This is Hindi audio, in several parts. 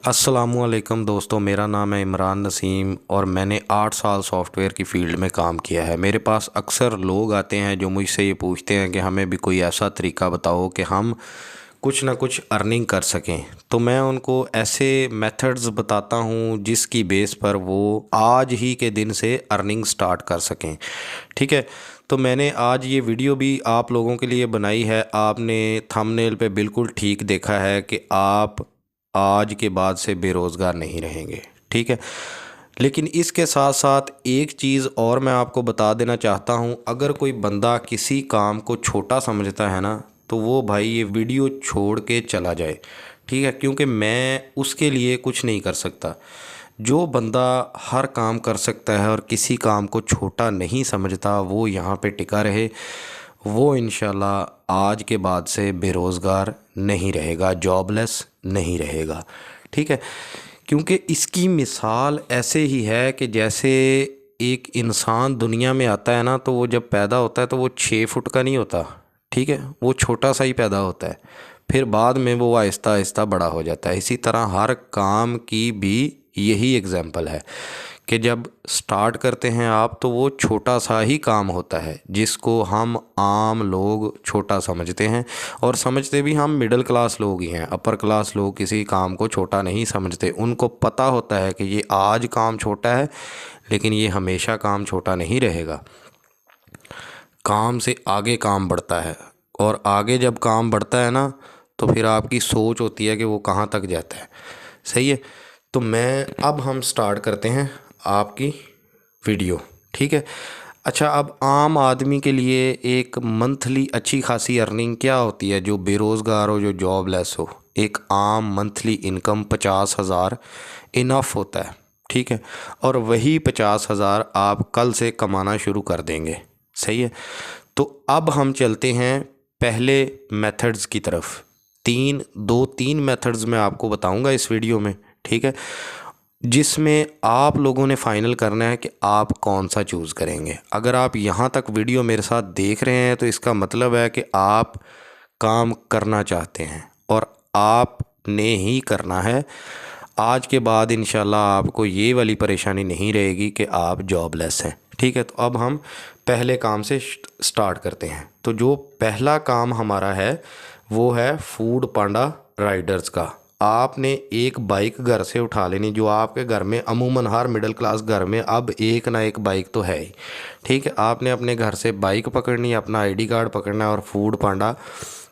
अस्सलामुअलैकुम दोस्तों, मेरा नाम है इमरान नसीम और मैंने 8 साल सॉफ्टवेयर की फ़ील्ड में काम किया है। मेरे पास अक्सर लोग आते हैं जो मुझसे ये पूछते हैं कि हमें भी कोई ऐसा तरीका बताओ कि हम कुछ ना कुछ अर्निंग कर सकें। तो मैं उनको ऐसे मेथड्स बताता हूँ जिसकी बेस पर वो आज ही के दिन से अर्निंग स्टार्ट कर सकें। ठीक है, तो मैंने आज ये वीडियो भी आप लोगों के लिए बनाई है। आपने थंबनेल पे बिल्कुल ठीक देखा है कि आप आज के बाद से बेरोज़गार नहीं रहेंगे। ठीक है, लेकिन इसके साथ साथ एक चीज़ और मैं आपको बता देना चाहता हूँ। अगर कोई बंदा किसी काम को छोटा समझता है ना, तो वो भाई ये वीडियो छोड़ के चला जाए। ठीक है, क्योंकि मैं उसके लिए कुछ नहीं कर सकता। जो बंदा हर काम कर सकता है और किसी काम को छोटा नहीं समझता, वो यहाँ पे टिका रहे, वो इंशाल्लाह आज के बाद से बेरोज़गार नहीं रहेगा, जॉबलेस नहीं रहेगा। ठीक है, क्योंकि इसकी मिसाल ऐसे ही है कि जैसे एक इंसान दुनिया में आता है ना, तो वो जब पैदा होता है तो वो 6 फुट का नहीं होता। ठीक है, वो छोटा सा ही पैदा होता है, फिर बाद में वो आहिस्ता आहिस्ता बड़ा हो जाता है। इसी तरह हर काम की भी यही एग्जाम्पल है कि जब स्टार्ट करते हैं आप, तो वो छोटा सा ही काम होता है जिसको हम आम लोग छोटा समझते हैं, और समझते भी हम मिडिल क्लास लोग ही हैं। अपर क्लास लोग किसी काम को छोटा नहीं समझते। उनको पता होता है कि ये आज काम छोटा है, लेकिन ये हमेशा काम छोटा नहीं रहेगा। काम से आगे काम बढ़ता है, और आगे जब काम बढ़ता है ना, तो फिर आपकी सोच होती है कि वो कहाँ तक जाता है। सही है, तो मैं अब हम स्टार्ट करते हैं आपकी वीडियो। ठीक है, अच्छा, अब आम आदमी के लिए एक मंथली अच्छी खासी अर्निंग क्या होती है? जो बेरोज़गार हो, जो जॉबलेस हो, एक आम मंथली इनकम 50,000 इनफ होता है। ठीक है, और वही 50,000 आप कल से कमाना शुरू कर देंगे। सही है, तो अब हम चलते हैं पहले मेथड्स की तरफ। तीन मेथड्स मैं आपको बताऊंगा इस वीडियो में। ठीक है, जिसमें आप लोगों ने फाइनल करना है कि आप कौन सा चूज़ करेंगे। अगर आप यहाँ तक वीडियो मेरे साथ देख रहे हैं, तो इसका मतलब है कि आप काम करना चाहते हैं, और आपने ही करना है। आज के बाद इंशाल्लाह आपको ये वाली परेशानी नहीं रहेगी कि आप जॉबलेस हैं। ठीक है, तो अब हम पहले काम से स्टार्ट करते हैं। तो जो पहला काम हमारा है वो है फूड पांडा राइडर्स का। आपने एक बाइक घर से उठा लेनी, जो आपके घर में अमूमन हर मिडिल क्लास घर में अब एक ना एक बाइक तो है ही। ठीक है, आपने अपने घर से बाइक पकड़नी है, अपना आईडी कार्ड पकड़ना है, और फूड पांडा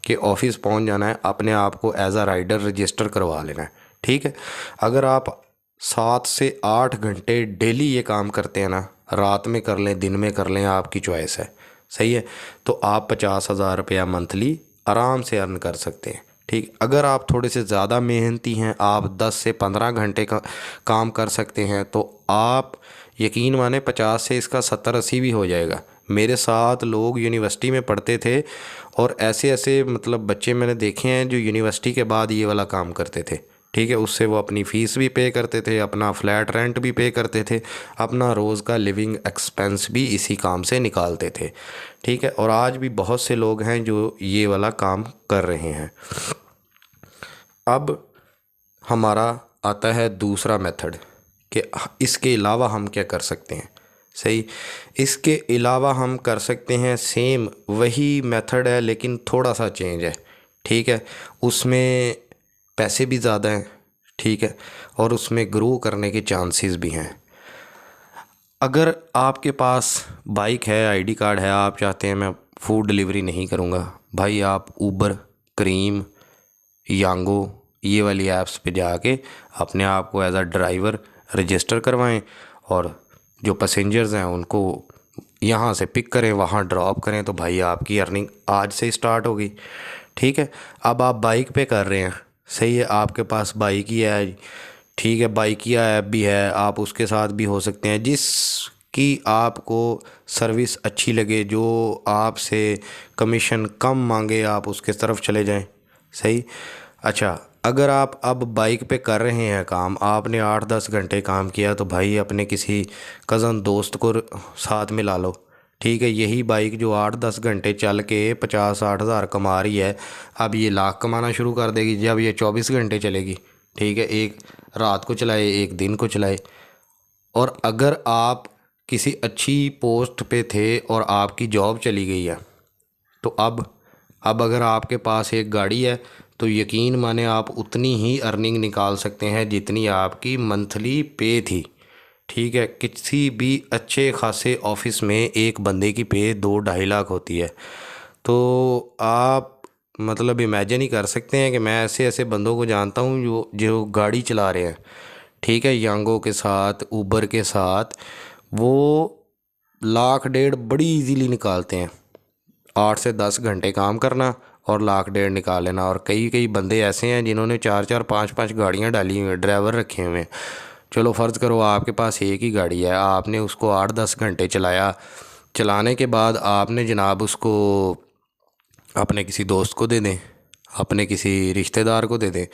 के ऑफिस पहुंच जाना है, अपने आप को एज अ राइडर रजिस्टर करवा लेना है। ठीक है, अगर आप 7 से 8 घंटे डेली ये काम करते हैं ना, रात में कर लें, दिन में कर लें, आपकी चॉइस है। सही है, तो आप 50,000 रुपया मंथली आराम से अर्न कर सकते हैं। ठीक, अगर आप थोड़े से ज़्यादा मेहनती हैं, आप 10 से 15 घंटे का काम कर सकते हैं, तो आप यकीन माने 50 से इसका 70-80 भी हो जाएगा। मेरे साथ लोग यूनिवर्सिटी में पढ़ते थे, और ऐसे ऐसे मतलब बच्चे मैंने देखे हैं जो यूनिवर्सिटी के बाद ये वाला काम करते थे। ठीक है, उससे वो अपनी फ़ीस भी पे करते थे, अपना फ्लैट रेंट भी पे करते थे, अपना रोज़ का लिविंग एक्सपेंस भी इसी काम से निकालते थे। ठीक है, और आज भी बहुत से लोग हैं जो ये वाला काम कर रहे हैं। अब हमारा आता है दूसरा मेथड कि इसके अलावा हम क्या कर सकते हैं। सही, इसके अलावा हम कर सकते हैं सेम वही मेथड है, लेकिन थोड़ा सा चेंज है। ठीक है, उसमें पैसे भी ज़्यादा हैं। ठीक है, और उसमें ग्रो करने के चांसेस भी हैं। अगर आपके पास बाइक है, आईडी कार्ड है, आप चाहते हैं मैं फूड डिलीवरी नहीं करूँगा, भाई आप ऊबर, क्रीम, यांगो, ये वाली ऐप्स पे जाके अपने आप को एज अ ड्राइवर रजिस्टर करवाएं, और जो पैसेंजर्स हैं उनको यहाँ से पिक करें, वहाँ ड्रॉप करें, तो भाई आपकी अर्निंग आज से स्टार्ट होगी। ठीक है, अब आप बाइक पे कर रहे हैं। सही है, आपके पास बाइक ही है। ठीक है, बाइकिया ऐप भी है, आप उसके साथ भी हो सकते हैं। जिसकी आपको सर्विस अच्छी लगे, जो आपसे कमीशन कम मांगे, आप उसके तरफ चले जाएं। सही, अच्छा, अगर आप अब बाइक पे कर रहे हैं काम, आपने 8-10 घंटे काम किया, तो भाई अपने किसी कज़न दोस्त को साथ में ला लो। ठीक है, यही बाइक जो 8-10 घंटे चल के 50-60 हज़ार कमा रही है, अब ये लाख कमाना शुरू कर देगी जब ये 24 घंटे चलेगी। ठीक है, एक रात को चलाए, एक दिन को चलाए। और अगर आप किसी अच्छी पोस्ट पे थे और आपकी जॉब चली गई है, तो अब अगर आपके पास एक गाड़ी है तो यकीन माने आप उतनी ही अर्निंग निकाल सकते हैं जितनी आपकी मंथली पे थी। ठीक है, किसी भी अच्छे खासे ऑफिस में एक बंदे की पे 2-2.5 लाख होती है। तो आप मतलब इमेजिन ही कर सकते हैं कि मैं ऐसे ऐसे बंदों को जानता हूँ जो जो गाड़ी चला रहे हैं, ठीक है, यांगो के साथ, उबर के साथ, वो 1.5 लाख बड़ी इजीली निकालते हैं। 8 से 10 घंटे काम करना और 1.5 लाख निकाल लेना। और कई कई बंदे ऐसे हैं जिन्होंने 4-4 5-5 गाड़ियां डाली हुई हैं, ड्राइवर रखे हुए हैं। चलो फ़र्ज़ करो आपके पास एक ही गाड़ी है, आपने उसको 8-10 घंटे चलाया। चलाने के बाद आपने जनाब उसको अपने किसी दोस्त को दे दें, अपने किसी रिश्तेदार को दे दें,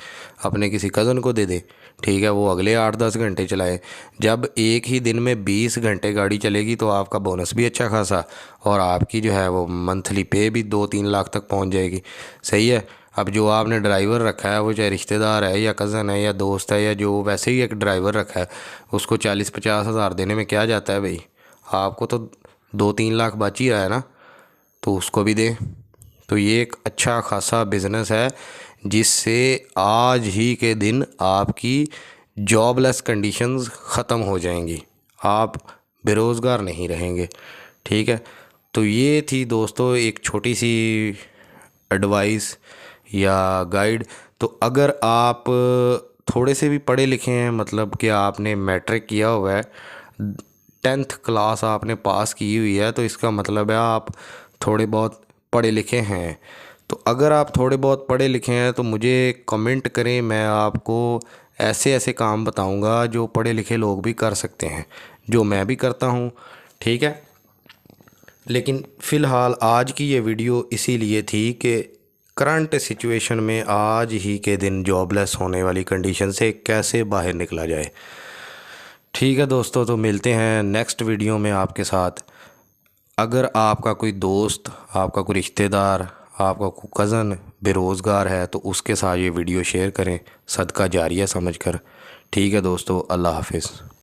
अपने किसी कज़न को दे दें, ठीक है, वो अगले 8-10 घंटे चलाए। जब एक ही दिन में 20 घंटे गाड़ी चलेगी तो आपका बोनस भी अच्छा खासा, और आपकी जो है वो मंथली पे भी 2-3 लाख तक पहुंच जाएगी। सही है। अब जो आपने ड्राइवर रखा है, वो चाहे रिश्तेदार है या कज़न है या दोस्त है, या जो वैसे ही एक ड्राइवर रखा है, उसको 40-50 हज़ार देने में क्या जाता है भाई, आपको तो 2-3 लाख बच ही रहा है ना, तो उसको भी दें। तो ये एक अच्छा खासा बिज़नेस है जिससे आज ही के दिन आपकी जॉबलेस कंडीशंस ख़त्म हो जाएंगी, आप बेरोज़गार नहीं रहेंगे। ठीक है, तो ये थी दोस्तों एक छोटी सी एडवाइस या गाइड। तो अगर आप थोड़े से भी पढ़े लिखे हैं, मतलब कि आपने मैट्रिक किया हुआ है, 10th क्लास आपने पास की हुई है, तो इसका मतलब है आप थोड़े बहुत पढ़े लिखे हैं। तो अगर आप थोड़े बहुत पढ़े लिखे हैं तो मुझे कमेंट करें, मैं आपको ऐसे ऐसे काम बताऊंगा जो पढ़े लिखे लोग भी कर सकते हैं, जो मैं भी करता हूं। ठीक है, लेकिन फ़िलहाल आज की ये वीडियो इसीलिए थी कि करंट सिचुएशन में आज ही के दिन जॉबलेस होने वाली कंडीशन से कैसे बाहर निकला जाए। ठीक है दोस्तों, तो मिलते हैं नेक्स्ट वीडियो में आपके साथ। अगर आपका कोई दोस्त, आपका कोई रिश्तेदार, आपका कोई कज़न बेरोज़गार है तो उसके साथ ये वीडियो शेयर करें, सदका जारिया समझकर। ठीक है दोस्तों, अल्लाह हाफिज़।